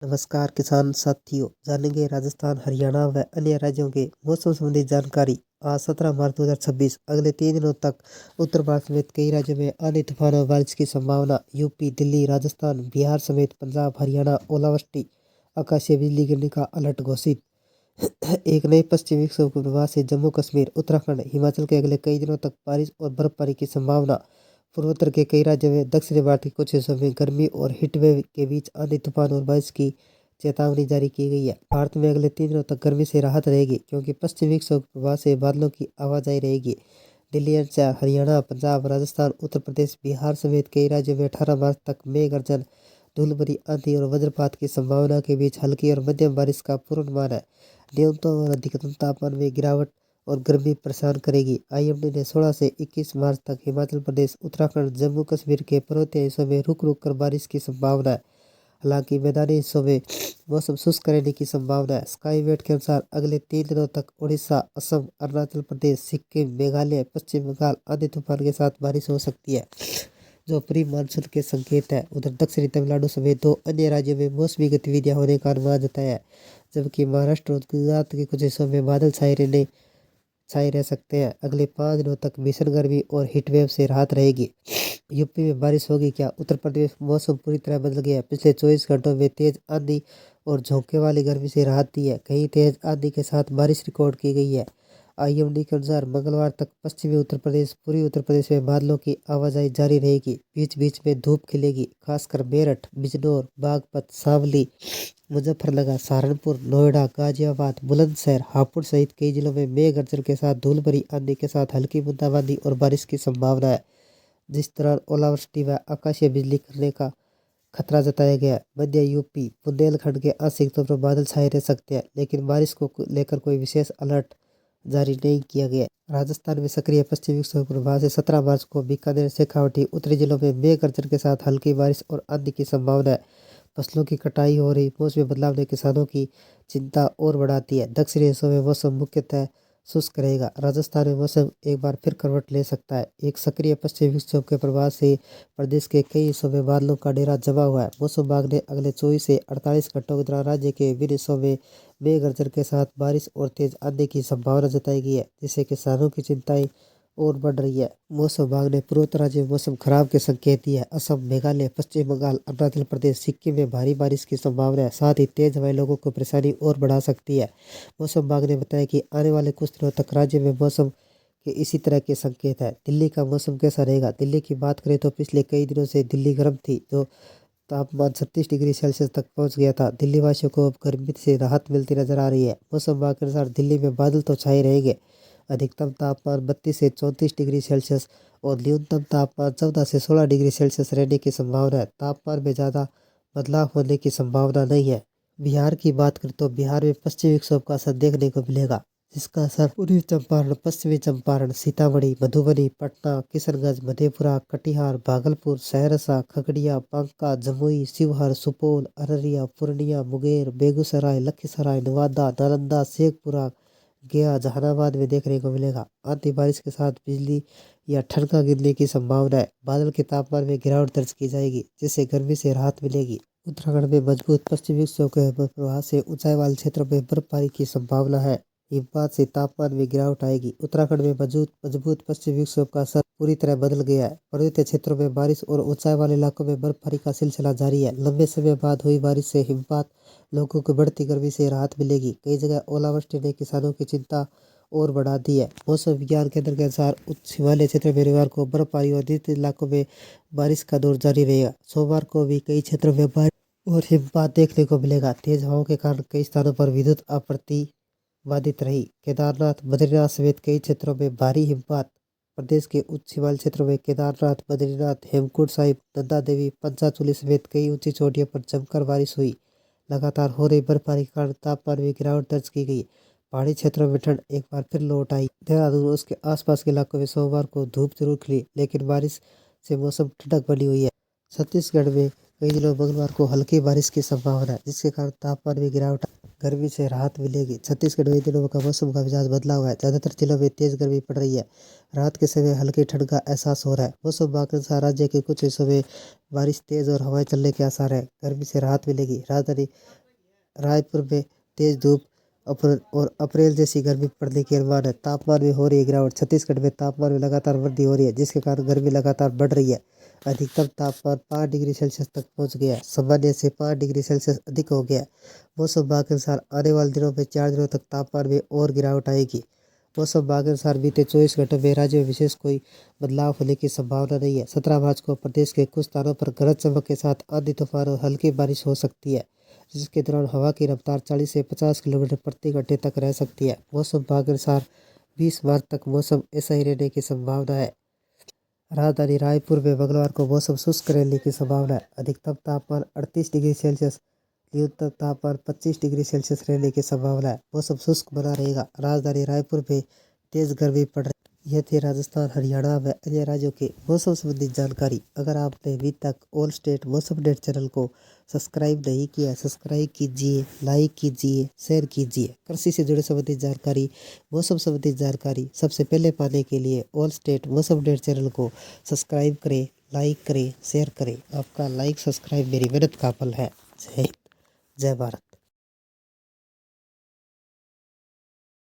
नमस्कार किसान साथियों, जानेंगे राजस्थान, हरियाणा व अन्य राज्यों के मौसम संबंधी जानकारी। आज 17 मार्च 2026। अगले 3 दिनों तक उत्तर भारत समेत कई राज्यों में आंधी तूफान और बारिश की संभावना। यूपी, दिल्ली, राजस्थान, बिहार समेत पंजाब, हरियाणा ओलावृष्टि, आकाशीय बिजली गिरने का अलर्ट घोषित। एक नए पश्चिमी विक्षोभ के प्रभाव से जम्मू कश्मीर, उत्तराखंड, हिमाचल के अगले कई दिनों तक बारिश और बर्फबारी की संभावना। पूर्वोत्तर के कई राज्यों में, दक्षिणी भारत के कुछ हिस्सों में गर्मी और हीटवेव के बीच आंधी तूफान और बारिश की चेतावनी जारी की गई है। भारत में अगले 3 दिनों तक गर्मी से राहत रहेगी, क्योंकि पश्चिमी विक्षोभ के प्रभाव से बादलों की आवाजाही रहेगी। दिल्ली एनसीआर, हरियाणा, पंजाब, राजस्थान, उत्तर प्रदेश, बिहार समेत कई राज्यों में 18 मार्च तक मेघ गर्जन, धूलभरी आंधी और वज्रपात की संभावना के बीच हल्की और मध्यम बारिश का पूर्वानुमान है। न्यूनतम और अधिकतम तापमान में गिरावट और गर्मी परेशान करेगी। आईएमडी ने 16 से 21 मार्च तक हिमाचल प्रदेश, उत्तराखंड, जम्मू कश्मीर के पर्वतीय हिस्सों में रुक रुक कर बारिश की संभावना है। हालांकि मैदानी हिस्सों में मौसम शुष्क रहने की संभावना है। स्काईमेट के अनुसार अगले 3 दिनों तक उड़ीसा, असम, अरुणाचल प्रदेश, सिक्किम, मेघालय, पश्चिम बंगाल आंधी तूफान के साथ बारिश हो सकती है, जो प्री मानसून के संकेत है। उधर दक्षिणी तमिलनाडु समेत 2 अन्य राज्यों में मौसमी गतिविधियां होने का अनुमान जताया है, जबकि महाराष्ट्र और गुजरात के कुछ हिस्सों में बादल छाए रह सकते हैं। अगले 5 दिनों तक भीषण गर्मी और हीटवेव से राहत रहेगी। यूपी में बारिश होगी क्या? उत्तर प्रदेश में मौसम पूरी तरह बदल गया है। पिछले 24 घंटों में तेज आंधी और झोंके वाली गर्मी से राहत दी है। कहीं तेज आंधी के साथ बारिश रिकॉर्ड की गई है। आईएमडी के अनुसार मंगलवार तक पश्चिमी उत्तर प्रदेश, पूर्वी उत्तर प्रदेश में बादलों की आवाजाही जारी रहेगी। बीच बीच में धूप खिलेगी, खासकर मेरठ, बिजनौर, बागपत, शामली, मुजफ्फरनगर, सहारनपुर, नोएडा, गाजियाबाद, बुलंदशहर, हापुड़ सहित कई जिलों में मेघ गर्जन के साथ धूल भरी आंधी के साथ हल्की बूंदाबांदी और बारिश की संभावना है, जिस दौरान ओलावृष्टि व आकाशीय बिजली गिरने का खतरा जताया गया है। मध्य यूपी, बुंदेलखंड के आंशिक तौर पर बादल छाए रह सकते हैं, लेकिन बारिश को लेकर कोई विशेष अलर्ट जारी नहीं किया गया है। राजस्थान में सक्रिय पश्चिमी विक्षोभ के प्रभाव से 17 मार्च को बीकानेर, शेखावाटी, उत्तरी जिलों में मेघ गर्जन के साथ हल्की बारिश और आंधी की संभावना है। फसलों की कटाई हो रही। मौसमी बदलाव ने किसानों की चिंता और बढ़ाती है। दक्षिणी हिस्सों में मौसम मुख्यतः शुष्क रहेगा। राजस्थान में मौसम एक बार फिर करवट ले सकता है। एक सक्रिय पश्चिमी विक्षोभ के प्रभाव से प्रदेश के कई हिस्सों में बादलों का डेरा जमा हुआ है। मौसम विभाग ने अगले 24 से 48 घंटों के दौरान राज्य के विभिन्न हिस्सों में मेघ गर्जन के साथ बारिश और तेज आंधी की संभावना जताई गई है, जिससे किसानों की चिंताएं और बढ़ रही है। मौसम विभाग ने पूर्वोत्तर राज्य में मौसम खराब के संकेत दिए हैं। असम, मेघालय, पश्चिम बंगाल, अरुणाचल प्रदेश, सिक्किम में भारी बारिश की संभावना है। साथ ही तेज हवाएं लोगों को परेशानी और बढ़ा सकती है। मौसम विभाग ने बताया कि आने वाले कुछ दिनों तक राज्य में मौसम के इसी तरह के संकेत है। दिल्ली का मौसम कैसा रहेगा? दिल्ली की बात करें तो पिछले कई दिनों से दिल्ली गर्म थी, जो तापमान 36 डिग्री सेल्सियस तक पहुंच गया था। दिल्ली वासियों को अब गर्मी से राहत मिलती नजर आ रही है। मौसम विभाग के अनुसार दिल्ली में बादल तो छाए रहेंगे। अधिकतम तापमान 32 से 34 डिग्री सेल्सियस और न्यूनतम तापमान 14 से 16 डिग्री सेल्सियस रहने की संभावना है। तापमान में ज़्यादा बदलाव होने की संभावना नहीं है। बिहार की बात करें तो बिहार में पश्चिमी विक्षोभ का असर देखने को मिलेगा, जिसका असर पूर्वी चंपारण, पश्चिमी चंपारण, सीतामढ़ी, मधुबनी, पटना, किशनगंज, मधेपुरा, कटिहार, भागलपुर, सहरसा, खगड़िया, बांका, जमुई, शिवहर, सुपौल, अररिया, पूर्णिया, मुंगेर, बेगूसराय, लखीसराय, नवादा, नालंदा, शेखपुरा, गया, जहानाबाद में देखने को मिलेगा। आंधी बारिश के साथ बिजली या ठनका गिरने की संभावना है। बादल के तापमान में गिरावट दर्ज की जाएगी, जिससे गर्मी से राहत मिलेगी। उत्तराखंड में मजबूत पश्चिमी विक्षोभ के प्रभाव से ऊंचाई वाले क्षेत्रों में बर्फबारी की संभावना है। हिमपात से तापमान में गिरावट आएगी। उत्तराखंड में मजबूत पश्चिमी विक्षोभ का असर पूरी तरह बदल गया है। पर्वतीय क्षेत्रों में बारिश और ऊंचाई वाले इलाकों में बर्फबारी का सिलसिला जारी है। लंबे समय बाद हुई बारिश से हिमपात लोगों को बढ़ती गर्मी से राहत मिलेगी। कई जगह ओलावृष्टि ने किसानों की चिंता और बढ़ा दी है। मौसम विज्ञान केंद्र के अनुसार उच्च हिमालय क्षेत्र में रविवार को बर्फबारी और निचले इलाकों में बारिश का दौर जारी रहेगा। सोमवार को भी कई क्षेत्रों में बारिश और हिमपात देखने को मिलेगा। तेज हवाओं के कारण कई स्थानों पर विद्युत आपूर्ति बाधित रही। केदारनाथ, बद्रीनाथ समेत कई क्षेत्रों में भारी हिमपात। प्रदेश के उच्च हिमालय क्षेत्रों में केदारनाथ, बद्रीनाथ, हेमकुंड साहिब, नंदा देवी, पंचाचूली समेत कई ऊंची चोटियों पर जमकर बारिश हुई। लगातार हो रही बर्फबारी के कारण तापमान में गिरावट दर्ज की गई। पहाड़ी क्षेत्रों में ठंड एक बार फिर लौट आई। देहरादून और उसके आसपास के इलाकों में सोमवार को धूप जरूर खिली, लेकिन बारिश से मौसम ठंडक बनी हुई है। छत्तीसगढ़ में कई दिनों मंगलवार को हल्की बारिश की संभावना है, जिसके कारण तापमान में गिरावट। गर्मी से राहत मिलेगी। छत्तीसगढ़ में इन दिनों का मौसम का मिजाज बदला हुआ है। ज़्यादातर जिलों में तेज गर्मी पड़ रही है। रात के समय हल्की ठंड का एहसास हो रहा है। मौसम विभाग के अनुसार राज्य के कुछ हिस्सों में बारिश तेज और हवाएं चलने के आसार है। गर्मी से राहत मिलेगी। राजधानी रायपुर में तेज धूप और अप्रैल जैसी गर्मी पड़ने की अनुमान है। तापमान में हो रही है गिरावट। छत्तीसगढ़ में तापमान में लगातार वृद्धि हो रही है, जिसके कारण गर्मी लगातार बढ़ रही है। अधिकतम तापमान 5 डिग्री सेल्सियस तक पहुंच गया है। सामान्य से 5 डिग्री सेल्सियस अधिक हो गया है। मौसम विभाग के अनुसार आने वाले दिनों में 4 दिनों तक तापमान में और गिरावट आएगी। मौसम विभाग के अनुसार बीते 24 घंटों में राज्य में विशेष कोई बदलाव होने की संभावना नहीं है। 17 मार्च को प्रदेश के कुछ स्थानों पर गरज चमक के साथ आंधी तूफान और हल्की बारिश हो सकती है, जिसके दौरान हवा की रफ्तार 40 से 50 किलोमीटर प्रति घंटे तक रह सकती है। मौसम विभाग के अनुसार 20 मार्च तक मौसम ऐसा ही रहने की संभावना है। राजधानी रायपुर में मंगलवार को मौसम शुष्क रहने की संभावना है। अधिकतम तापमान 38 डिग्री सेल्सियस, न्यूनतम तापमान 25 डिग्री सेल्सियस रहने की संभावना है। मौसम शुष्क बना रहेगा। राजधानी रायपुर में तेज गर्मी पड़ रही। यह थी राजस्थान, हरियाणा व अन्य राज्यों के मौसम संबंधी जानकारी। अगर आपने अभी तक ऑल स्टेट मौसम अपडेट चैनल को सब्सक्राइब नहीं किया, सब्सक्राइब कीजिए, लाइक कीजिए, शेयर कीजिए। कृषि से जुड़े संबंधित जानकारी, मौसम संबंधित जानकारी सबसे पहले पाने के लिए ऑल स्टेट मौसम अपडेट चैनल को सब्सक्राइब करें, लाइक करें, शेयर करें। आपका लाइक सब्सक्राइब मेरी मेहनत का फल है। जय हिंद, जय भारत।